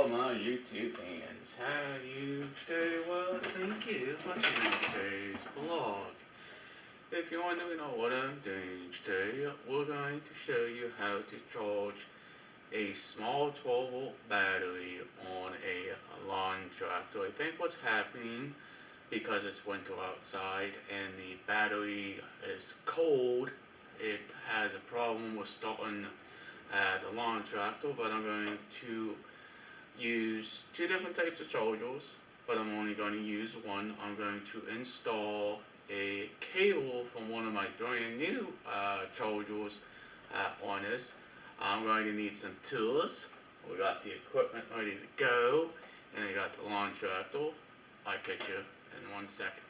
all my YouTube fans. How are you today? Well, thank you for watching today's vlog. If you want to know what I'm doing today, we're going to show you how to charge a small 12-volt battery on a lawn tractor. I think what's happening, because it's winter outside and the battery is cold, it has a problem with starting the lawn tractor, but I'm going to use two different types of chargers, but I'm only going to use one. I'm going to install a cable from one of my brand new chargers on this. I'm going to need some tools. We got the equipment ready to go, and I got the lawn tractor. I'll catch you in 1 second.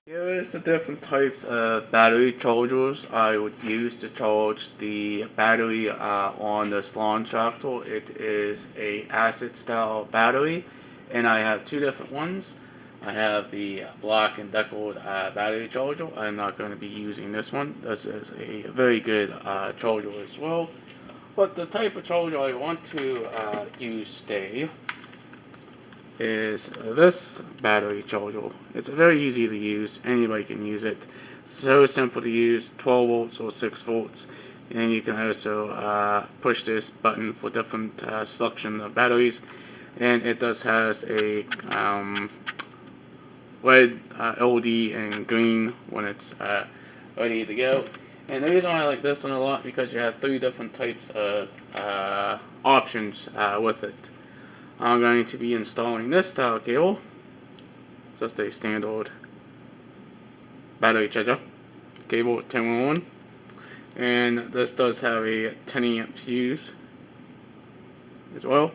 Here's the different types of battery chargers I would use to charge the battery on this lawn tractor. It is a acid style battery, and I have two different ones. I have the black and deckled battery charger. I'm not going to be using this one. This is a very good charger as well. But the type of charger I want to use today is this battery charger. It's very easy to use. Anybody can use it. So simple to use. 12 volts or 6 volts. And you can also push this button for different selection of batteries. And it does has a red LED and green when it's ready to go. And the reason why I like this one a lot, because you have 3 different types of options with it. I'm going to be installing this style cable. It's just a standard battery charger cable with 10-1. And this does have a 10-amp fuse as well.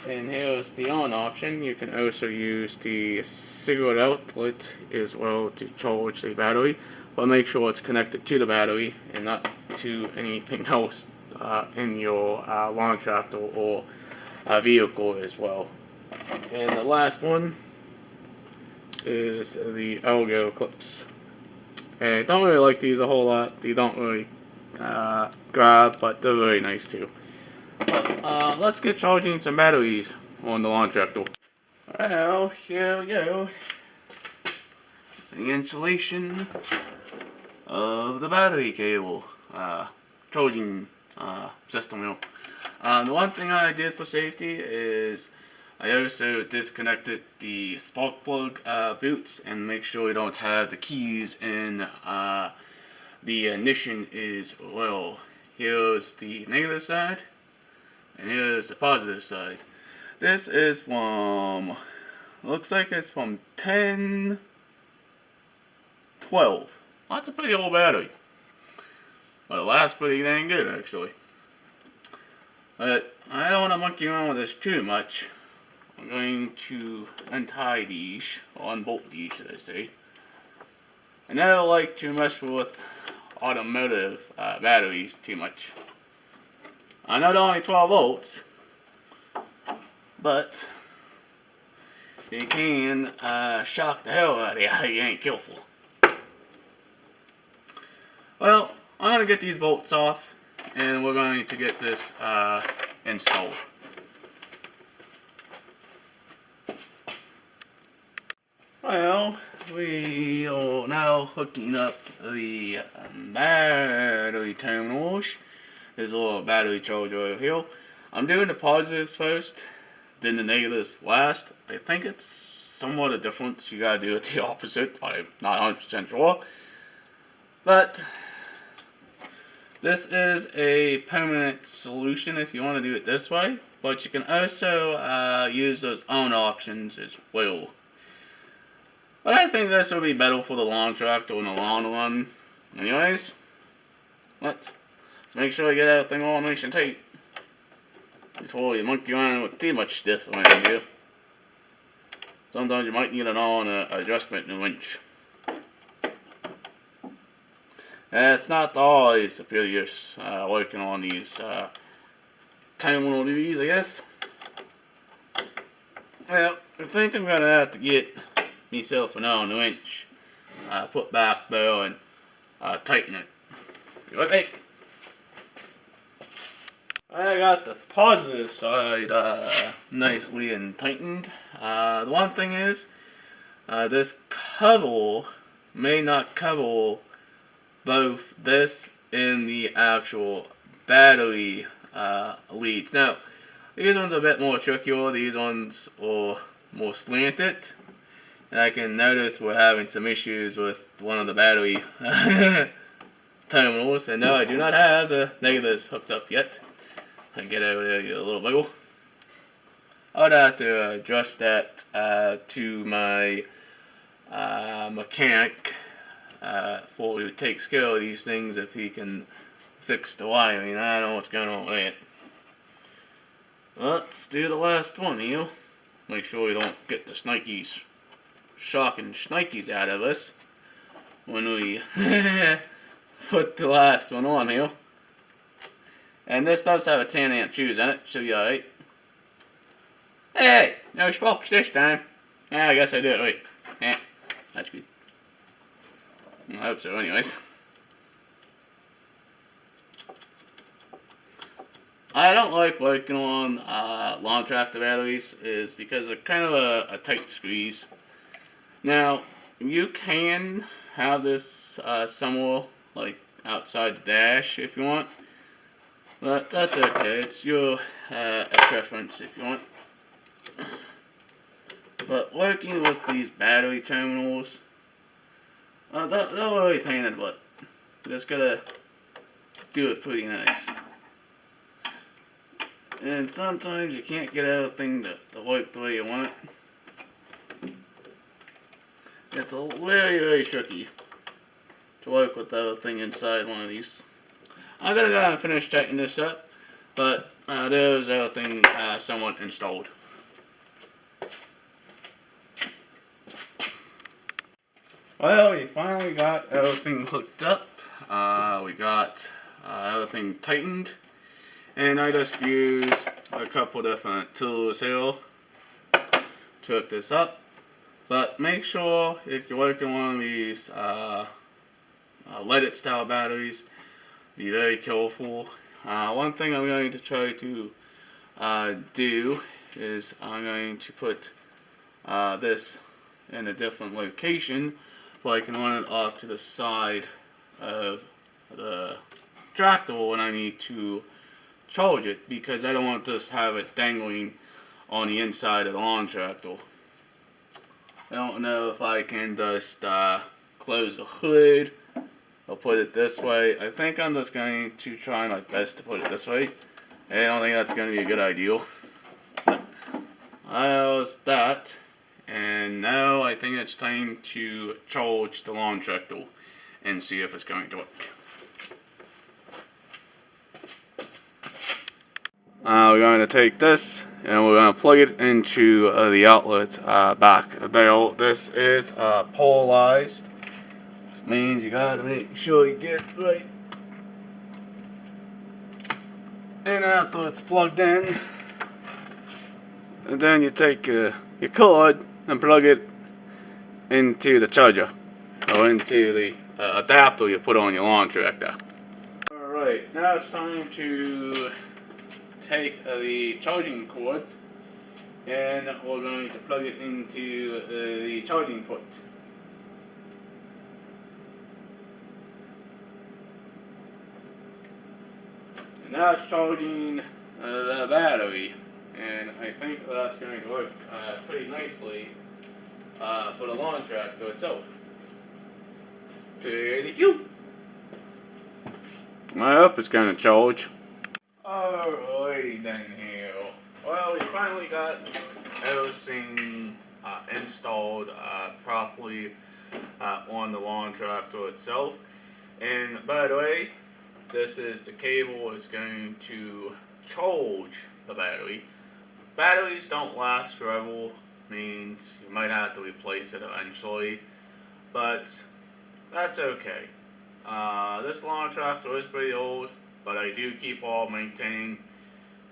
And here's the on option. You can also use the cigarette outlet as well to charge the battery, but make sure it's connected to the battery and not to anything else in your lawn tractor or vehicle as well. And the last one is the elbow clips. And I don't really like these a whole lot. They don't really grab, but they're very nice too. But let's get charging some batteries on the lawn tractor. Well, here we go. The insulation of the battery cable charging system. The one thing I did for safety is I also disconnected the spark plug boots and make sure we don't have the keys in the ignition as well. Here's the negative side and here's the positive side. This is from, looks like it's from 1012. That's a pretty old battery, but it lasts pretty dang good actually. But I don't want to monkey around with this too much. I'm going to untie these, or unbolt these should I say. And I don't like to mess with automotive batteries too much. I know they're only 12 volts, but they can shock the hell out of you if you ain't careful. Well, I'm going to get these bolts off, and we're going to get this installed. Well, we are now hooking up the battery terminals. There's a little battery charger over here. I'm doing the positives first, then the negatives last. I think it's somewhat a difference. You gotta do it the opposite. I'm not 100% sure. But this is a permanent solution if you want to do it this way. But you can also use those on options as well. But I think this will be better for the lawn tractor in the long run. Anyways, let's make sure we get everything all nice and tight before you monkey around with too much stuff around here. Sometimes you might need an on adjustment in a winch. And it's not always superiors working on these terminal duties, I guess. Well, I think I'm gonna have to get myself an on winch put back there and tighten it. You think? I got the positive side nicely and tightened. The one thing is, this cover may not cover both this and the actual battery leads. Now, these ones are a bit more trickier. These ones are more slanted. And I can notice we're having some issues with one of the battery terminals. And no, I do not have the negatives hooked up yet. I get over there, get a little wiggle. I would have to address that to my mechanic for who takes care of these things if he can fix the wiring. I don't know what's going on with it. Let's do the last one here. Make sure we don't get the shnikies, shocking shnikies out of us when we put the last one on here. And this does have a 10 amp fuse in it, should be alright. Hey, no sparks this time. Yeah, I guess I did it right. Yeah, that's good. I hope so, anyways. I don't like working on long tractor batteries is because they're kind of a tight squeeze. Now, you can have this somewhere like outside the dash if you want, but that's okay. It's your preference if you want. But working with these battery terminals, they're really pain in the butt. Just gotta do it pretty nice. And sometimes you can't get everything to work the way you want it. It's very, very tricky to work with everything inside one of these. I'm gonna go and finish tightening this up, but there's everything somewhat installed. Well, we finally got everything hooked up. We got everything tightened. And I just used a couple different tools here to hook this up. But make sure if you're working on one of these leaded style batteries, be very careful. One thing I'm going to try to do is I'm going to put this in a different location so I can run it off to the side of the tractor when I need to charge it, because I don't want to just have it dangling on the inside of the lawn tractor. I don't know if I can just close the hood or put it this way. I think I'm just going to try my best to put it this way. I don't think that's going to be a good idea. But that was that. And now I think it's time to charge the lawn tractor and see if it's going to work. We're going to take this and we're going to plug it into the outlet back there. This is polarized. Means you gotta make sure you get right and after it's plugged in. And then you take your cord and plug it into the charger or into the adapter you put on your lawn tractor. Alright, now it's time to take the charging cord and we're going to plug it into the charging port. And now it's charging the battery, and I think that's going to work pretty nicely for the lawn tractor itself. Pretty cute. I hope it's going to charge. Alrighty then here. Well, we finally got everything installed properly on the lawn tractor itself. And by the way, this is the cable is going to charge the battery. Batteries don't last forever, means you might have to replace it eventually, but that's okay. This lawn tractor is pretty old, but I do keep all maintaining,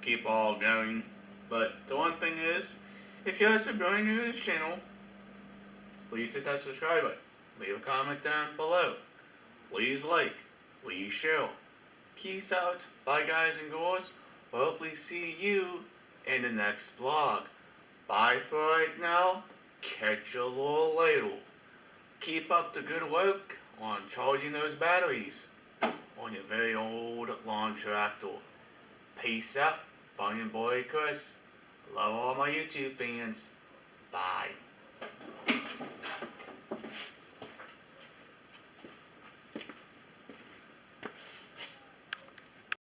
keep all going. But the one thing is, if you guys are brand new to this channel, please hit that subscribe button. Leave a comment down below. please like, please share. Peace out. Bye guys and girls. Hopefully see you in the next vlog. Bye for right now. Catch you a little later. Keep up the good work on charging those batteries on your very old lawn tractor. Peace out. Funny boy Chris. Love all my YouTube fans. Bye.